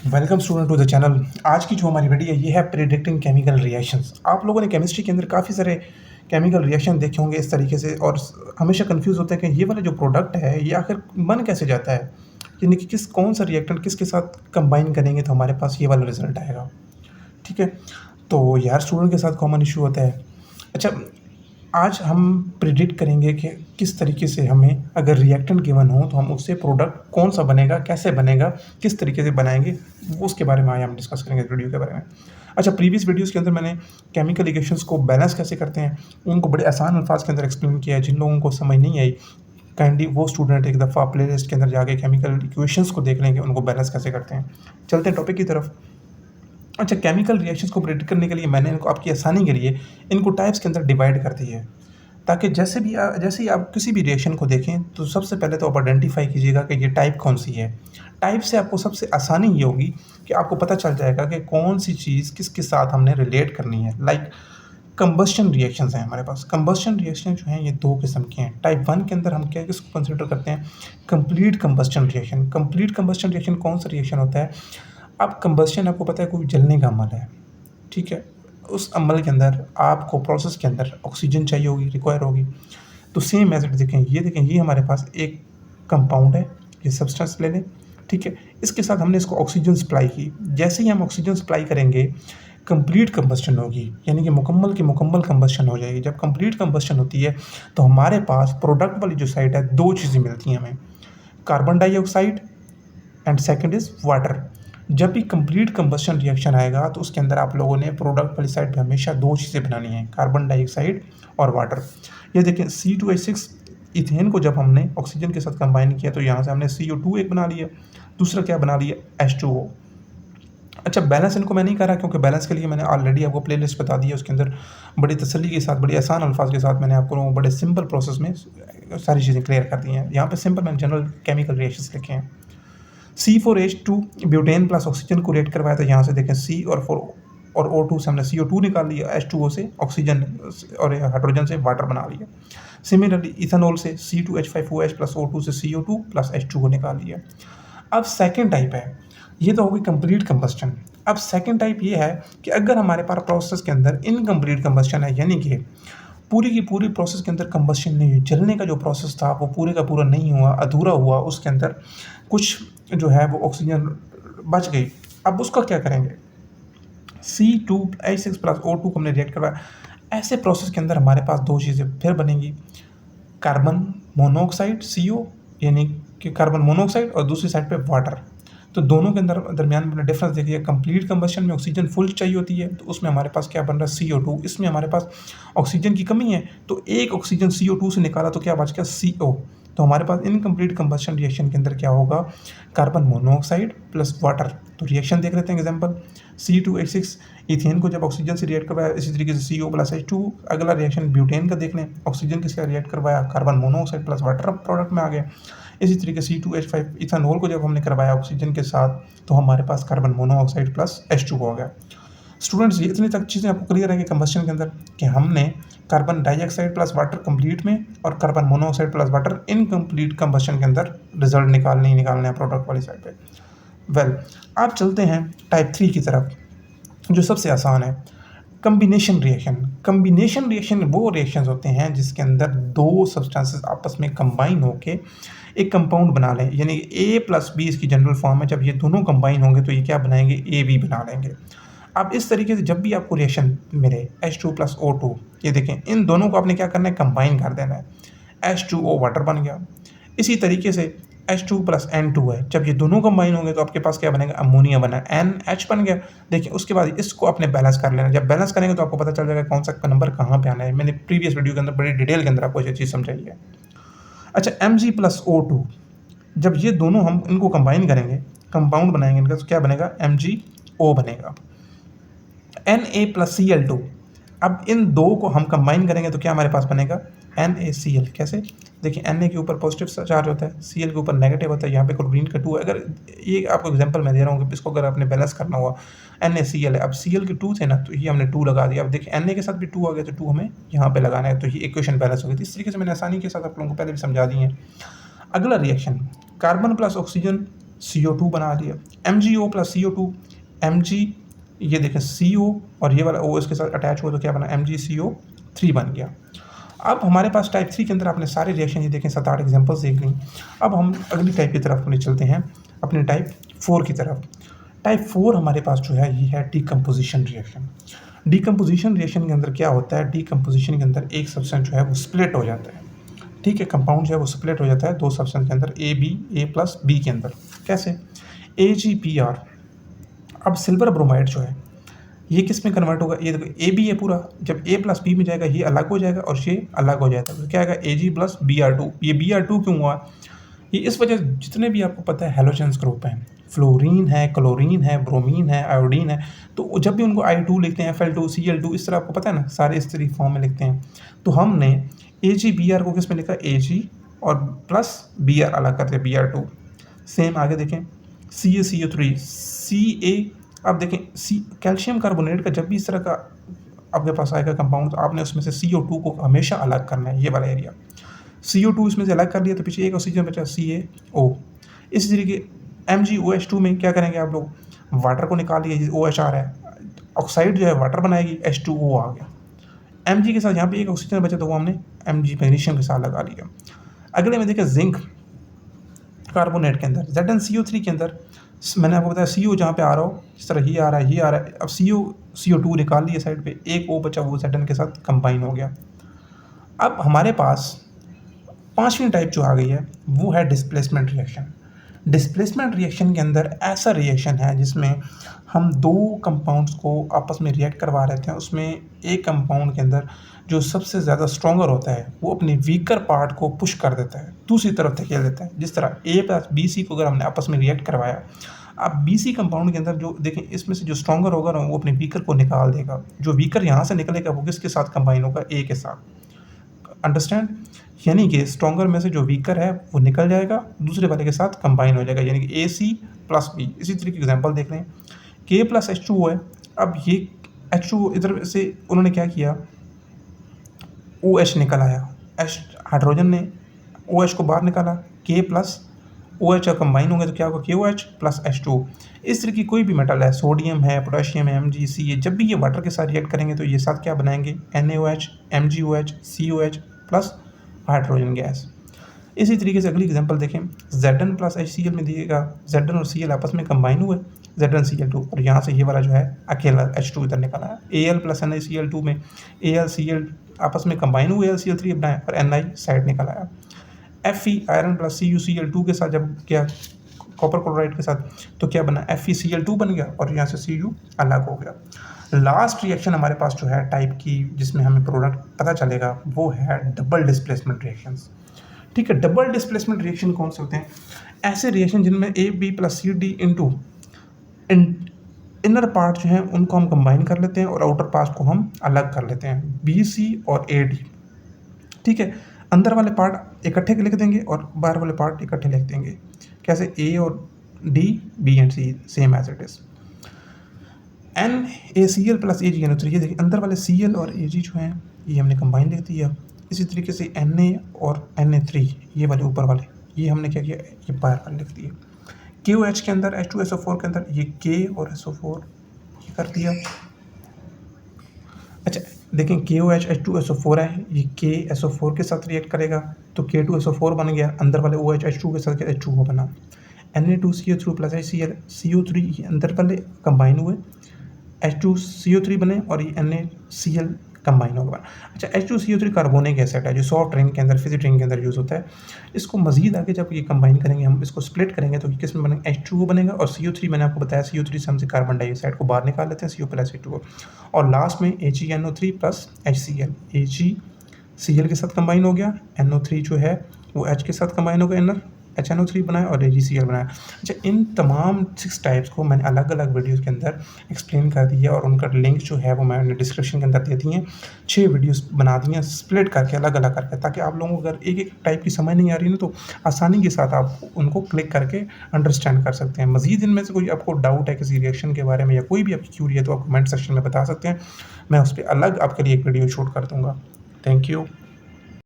Welcome student to the channel. आज की जो हमारी वीडियो है ये है प्रिडिक्टिंग केमिकल रिएक्शंस। आप लोगों ने केमिस्ट्री के अंदर काफ़ी सारे केमिकल रिएक्शन देखे होंगे इस तरीके से, और हमेशा कंफ्यूज होते हैं कि ये वाला जो प्रोडक्ट है ये आखिर बन कैसे जाता है, यानी कि कौन सा रिएक्टेंट किसके साथ कंबाइन करेंगे तो हमारे पास ये वाला रिजल्ट आएगा। ठीक है, तो यार स्टूडेंट के साथ कॉमन इशू होता है। अच्छा, आज हम प्रिडिक्ट करेंगे कि किस तरीके से हमें अगर रिएक्टेंट गिवन हो तो हम उससे प्रोडक्ट कौन सा बनेगा, कैसे बनेगा, किस तरीके से बनाएंगे, वो उसके बारे में आज हम डिस्कस करेंगे इस वीडियो के बारे में। अच्छा, प्रीवियस वीडियोस के अंदर मैंने केमिकल इक्वेशंस को बैलेंस कैसे करते हैं उनको बड़े आसान अल्फाज के अंदर एक्सप्लेन किया है। जिन लोगों को समझ नहीं आई, काइंडली वो स्टूडेंट एक दफ़ा प्लेलिस्ट के अंदर जाके केमिकल इक्वेशंस को देख लेंगे, उनको बैलेंस कैसे करते हैं। चलते हैं टॉपिक की तरफ। अच्छा, केमिकल रिएक्शंस को प्रेडिक्ट करने के लिए मैंने इनको आपकी आसानी के लिए इनको टाइप्स के अंदर डिवाइड कर दी है, ताकि जैसे ही आप किसी भी रिएक्शन को देखें तो सबसे पहले तो आप आइडेंटिफाई कीजिएगा कि ये टाइप कौन सी है। टाइप से आपको सबसे आसानी ये होगी कि आपको पता चल जाएगा कि कौन सी चीज़ किसके साथ हमने रिलेट करनी है। लाइक कंबस्शन रिएक्शंस हैं हमारे पास। कंबस्शन रिएक्शन जो हैं ये दो किस्म के हैं। टाइप 1 के अंदर हम क्या किसको कंसिडर करते हैं, complete combustion reaction. Complete combustion reaction कौन सा रिएक्शन होता है? अब कंबस्शन आपको पता है कोई जलने का अमल है, ठीक है। उस अमल के अंदर आपको प्रोसेस के अंदर ऑक्सीजन चाहिए होगी, रिक्वायर होगी। तो सेम एज इट देखें ये हमारे पास एक कंपाउंड है, ये सब्सटेंस ले लें, ठीक है। इसके साथ हमने इसको ऑक्सीजन सप्लाई की। जैसे ही हम ऑक्सीजन सप्लाई करेंगे कंप्लीट कंबस्शन होगी, यानी कि मुकम्मल की मुकम्मल कंबस्शन हो जाएगी। जब कंप्लीट कंबस्शन होती है तो हमारे पास प्रोडक्ट वाली जो साइड है दो चीज़ें मिलती हैं हमें, carbon dioxide and second is water. जब भी कंप्लीट कंबस्शन रिएक्शन आएगा तो उसके अंदर आप लोगों ने प्रोडक्ट वाली साइड पे हमेशा दो चीज़ें बनानी हैं, कार्बन डाइऑक्साइड और वाटर। ये देखें C2H6 इथेन को जब हमने ऑक्सीजन के साथ कंबाइन किया तो यहाँ से हमने CO2 एक बना लिया, दूसरा क्या बना लिया, H2O। अच्छा, बैलेंस इनको मैं नहीं कर रहा क्योंकि बैलेंस के लिए मैंने ऑलरेडी आपको प्लेलिस्ट बता दी है। उसके अंदर बड़ी तसल्ली के साथ, बड़ी आसान अल्फाज के साथ मैंने आपको बड़े सिंपल प्रोसेस में सारी चीज़ें क्लियर कर दी हैं। यहाँ पे सिंपल मैंने जनरल केमिकल रिएक्शंस लिखे हैं। C4H2 ब्यूटेन प्लस ऑक्सीजन को रिएक्ट करवाया था। यहाँ से देखें C और O2 से हमने CO2 निकाल लिया, H2O से ऑक्सीजन और हाइड्रोजन से वाटर बना लिया। सिमिलरली इथेनॉल से C2H5OH प्लस O2 से CO2 प्लस H2O निकाल लिया। अब सेकेंड टाइप है, ये तो होगी कंप्लीट कंबस्शन। अब सेकेंड टाइप ये है कि अगर हमारे पास प्रोसेस के अंदर इनकम्प्लीट कंबस्शन है, यानी कि पूरी की पूरी प्रोसेस के अंदर कंबस्शन नहीं हुई, जलने का जो प्रोसेस था वो पूरे का पूरा नहीं हुआ, अधूरा हुआ, उसके अंदर कुछ जो है वो ऑक्सीजन बच गई। अब उसका क्या करेंगे, C2H6 प्लस O2 को हमने रिएक्ट करवाया। ऐसे प्रोसेस के अंदर हमारे पास दो चीज़ें फिर बनेंगी, कार्बन मोनोऑक्साइड CO, यानी कि कार्बन मोनोऑक्साइड, और दूसरी साइड पे वाटर। तो दोनों के अंदर दरमियान में डिफरेंस देखिए, कंप्लीट कंबस्शन में ऑक्सीजन फुल चाहिए होती है, तो उसमें हमारे पास क्या बन रहा है, CO2। इसमें हमारे पास ऑक्सीजन की कमी है तो एक ऑक्सीजन CO2 से निकाला तो क्या बच गया, CO। तो हमारे पास इनकम्प्लीट कंबस्शन रिएक्शन के अंदर क्या होगा, कार्बन मोनोऑक्साइड प्लस वाटर। तो रिएक्शन देख लेते हैं एग्जाम्पल। C2H6 इथेन को जब ऑक्सीजन से रिएक्ट करवाया, इसी तरीके से CO प्लस H2। अगला रिएक्शन ब्यूटेन का देख लें, ऑक्सीजन किसका रिएक्ट करवाया, carbon monoxide plus water, product में आ गया। इसी तरीके C2H5 इथेनॉल को जब हमने करवाया ऑक्सीजन के साथ तो हमारे पास कार्बन मोनोऑक्साइड प्लस H2 हो गया। स्टूडेंट्स, ये इतनी तक चीज़ें आपको क्लियर है कि कंबस्शन के अंदर कि हमने carbon dioxide plus water complete में और carbon monoxide plus water incomplete combustion के अंदर रिजल्ट निकालने हैं प्रोडक्ट वाली साइड पे। वेल, आप चलते हैं टाइप 3 की तरफ, जो सबसे आसान है, कम्बिनेशन रिएक्शन। कम्बिनेशन रिएक्शन वो रिएक्शंस होते हैं जिसके अंदर दो सब्सटेंसेस आपस में कंबाइन होके एक कंपाउंड बना लें, यानी A प्लस B इसकी जनरल फॉर्म है। जब ये दोनों कंबाइन होंगे तो ये क्या बनाएंगे, AB बना लेंगे। अब इस तरीके से जब भी आपको रिएक्शन मिले H2 प्लस O2, ये देखें इन दोनों को आपने क्या करना है, कंबाइन कर देना है, H2O वाटर बन गया। इसी तरीके से H2 प्लस N2 है, जब ये दोनों कंबाइन होंगे तो आपके पास क्या बनेगा, अमोनिया बना, NH बन गया। देखिए उसके बाद इसको आपने बैलेंस कर लेना। जब बैलेंस करेंगे तो आपको पता चल जाएगा कौन सा नंबर कहाँ पे आना है। मैंने प्रीवियस वीडियो के अंदर बड़ी डिटेल के अंदर आपको ये चीज़ समझाई है। अच्छा, Mg प्लस O2, जब ये दोनों हम इनको कंबाइन करेंगे, कंपाउंड बनाएंगे इनका, तो क्या बनेगा, MgO बनेगा। Na प्लस Cl2, अब इन दो को हम कंबाइन करेंगे तो क्या हमारे पास बनेगा, NaCl। कैसे, देखिए Na के ऊपर पॉजिटिव चार्ज होता है, Cl के ऊपर नेगेटिव होता है। यहाँ पे क्लोरीन का 2 है। अगर ये आपको एग्जांपल मैं दे रहा हूँ कि इसको अगर आपने बैलेंस करना हुआ, NaCl है, अब Cl के 2 थे ना तो ये हमने 2 लगा दिया। अब देखिए Na के साथ भी 2 आ गया तो 2 हमें यहाँ पे लगाना है, तो ये इक्वेशन बैलेंस हो गई। इस तरीके से मैंने आसानी के साथ आप लोगों को पहले भी समझा दी है। अगला reaction, carbon plus oxygen CO2 बना लिया, MgO प्लस CO2, Mg, ये देखें CO और ये वाला O इसके साथ अटैच हुआ तो क्या बना, MgCO3 बन गया। अब हमारे पास टाइप 3 के अंदर आपने सारे रिएक्शन ये देखें, 7-8 एग्जांपल्स देख ली। अब हम अगली टाइप की तरफ अपने चलते हैं, अपने टाइप 4 की तरफ। टाइप 4 हमारे पास जो है ये है डीकम्पोजिशन रिएक्शन। डीकम्पोजिशन रिएक्शन के अंदर क्या होता है, डीकम्पोजिशन के अंदर एक सब्सटेंस जो है वो स्प्लिट हो जाता है, ठीक है, कंपाउंड जो है वो स्प्लिट हो जाता है दो सब्सटेंस के अंदर, A प्लस B के अंदर। कैसे, AgPr। अब सिल्वर ब्रोमाइड जो है ये किस में कन्वर्ट होगा, ये देखो AB है पूरा, जब A प्लस B में जाएगा ये अलग हो जाएगा और ये अलग हो जाएगा, तो क्या आएगा Ag प्लस Br2। ये Br2 क्यों हुआ, ये इस वजह, जितने भी आपको पता है हेलोजेंस ग्रुप हैं, फ्लोरीन है, क्लोरीन है, ब्रोमीन है, आयोडीन है, तो जब भी उनको I2 लिखते हैं, Fl2, Cl2, इस तरह आपको पता है ना, सारे इस तरह फॉर्म में लिखते हैं। तो हमने AgBr को किस में लिखा, Ag और प्लस Br अलग कर दिया, Br2। सेम आगे देखें, CaCO3, Ca। अब देखें कैल्शियम कार्बोनेट का जब भी इस तरह का आपके पास आएगा कंपाउंड, तो आपने उसमें से CO2 को हमेशा अलग करना है, ये वाला एरिया। CO2 इसमें से अलग कर लिया तो पीछे एक ऑक्सीजन बचा, CaO। इसी तरीके MgOH2 में क्या करेंगे आप लोग, वाटर को निकाल लिया, OH आ रहा है, ऑक्साइड जो है वाटर बनाएगी, H2O आ गया। Mg के साथ यहाँ पे एक ऑक्सीजन बचा तो वो हमने Mg मैग्नीशियम के साथ लगा लिया। अगले में देखें जिंक कार्बोनेट के अंदर, ZnCO3 के अंदर मैंने आपको बताया CO जहाँ पे आ रहा हो, इस तरह ही आ रहा है, ये आ रहा है। अब CO2 निकाल लिया साइड पे, एक O बचा, वो Zn के साथ कंबाइन हो गया। अब हमारे पास पांचवी टाइप जो आ गई है वो है डिस्प्लेसमेंट रिएक्शन। डिस्प्लेसमेंट रिएक्शन के अंदर ऐसा रिएक्शन है जिसमें हम दो कंपाउंड्स को आपस में रिएक्ट करवा रहे थे, उसमें एक कंपाउंड के अंदर जो सबसे ज़्यादा स्ट्रॉन्गर होता है वो अपने वीकर पार्ट को पुश कर देता है, दूसरी तरफ धकेल देता है। जिस तरह A प्लस BC को अगर हमने आपस में रिएक्ट करवाया, अब BC कंपाउंड के अंदर जो देखें, इसमें से जो स्ट्रॉन्गर होगा ना वो अपने वीकर को निकाल देगा, जो वीकर यहाँ से निकलेगा वो किसके साथ कंबाइन होगा, A के साथ। अंडरस्टैंड, यानी कि स्ट्रॉन्गर में से जो वीकर है वो निकल जाएगा, दूसरे वाले के साथ कंबाइन हो जाएगा, यानी कि AC प्लस B। इसी तरीके की एग्जांपल देख लें, K प्लस H2O है, अब ये H2O इधर से उन्होंने क्या किया, OH निकल आया, हाइड्रोजन ने OH को बाहर निकाला, K प्लस OH कंबाइन होंगे तो क्या होगा, KOH प्लस H2O। इस तरह की कोई भी मेटल है, सोडियम है, पोटेशियम है, MgCa, जब भी ये वाटर के साथ रिएक्ट करेंगे तो ये साथ क्या बनाएंगे, NaOH, MgOH, COH plus hydrogen gas. इसी तरीके से अगली एग्जांपल देखें, Zn प्लस HCl में दिएगा, Zn और Cl आपस में कंबाइन हुए, ZnCl2, और यहाँ से ये वाला जो है अकेला H2 इधर निकल आया। Al प्लस NaCl2 में AlCl आपस में कंबाइन हुए, AlCl3 बनाया और Ni साइड निकल आया। Fe आयरन प्लस CuCl2 के साथ जब क्या, कॉपर क्लोराइड के साथ, तो क्या बना, FeCl2 बन गया और यहाँ से Cu अलग हो गया। लास्ट रिएक्शन हमारे पास जो है टाइप की, जिसमें हमें प्रोडक्ट पता चलेगा, वो है डबल डिस्प्लेसमेंट रिएक्शंस। ठीक है, डबल डिस्प्लेसमेंट रिएक्शन कौन से होते हैं, ऐसे रिएक्शन जिनमें AB plus CD into inner part जो है उनको हम कंबाइन कर लेते हैं और आउटर पार्ट को हम अलग कर लेते हैं, BC और AD। ठीक है, अंदर वाले पार्ट इकट्ठे लिख देंगे और बाहर वाले पार्ट इकट्ठे लिख देंगे। कैसे, A और D, B and C same as it is. NaCl plus AgNO3, ये देखिए अंदर वाले Cl और Ag जो हैं ये हमने कंबाइन लिख दिया। इसी तरीके से Na और Na3, ये वाले ऊपर वाले, ये हमने क्या किया, ये बाहर वाले लिख दिए। KOH के अंदर, H2SO4 के अंदर ये K और SO4 ये कर दिया। अच्छा देखें, KOH H2SO4 है, ये KSO4 के साथ रिएक्ट करेगा तो K2SO4 बन गया, अंदर वाले OH H2 के साथ H2O बना। Na2CO3 प्लस HCl, CO3 ये अंदर वाले कंबाइन हुए, H2CO3 बने और ये NaCl कंबाइन होगा। अच्छा, H2CO3 कार्बोनिक एसिड है जो सॉफ्ट ड्रिंक के अंदर, फिजी ड्रिंक के अंदर यूज़ होता है। इसको मजीद आगे जब ये कंबाइन करेंगे, हम इसको स्प्लिट करेंगे तो किस में बनेगा, H2O बनेगा और CO3 मैंने आपको बताया, CO3 से हमसे कार्बन डाइऑक्साइड को बाहर निकाल लेते हैं, CO प्लस H2O, और लास्ट में AgNO3 प्लस HCl, AgCl के साथ कंबाइन हो गया, NO3 जो है वो H के साथ कंबाइन हो गया, इनर HNO3 बनाया और AgCl बनाया। अच्छा, इन तमाम 6 टाइप्स को मैंने अलग अलग वीडियोज़ के अंदर एक्सप्लेन कर दिया और उनका लिंक जो है वो मैंने डिस्क्रिप्शन के अंदर दे दी हैं। 6 वीडियोज़ बना दी हैं स्प्लिट करके, अलग अलग करके, ताकि आप लोगों को अगर एक एक टाइप की समझ नहीं आ रही ना तो आसानी के साथ आप उनको क्लिक करके अंडरस्टैंड कर सकते हैं। मज़ीद इनमें से कोई आपको डाउट है किसी रिएक्शन के बारे में या कोई भी आपकी क्यूरी है तो आप कमेंट सेक्शन में बता सकते हैं, मैं उस पर अलग आपके लिए एक वीडियो शूट कर दूँगा। Thank you.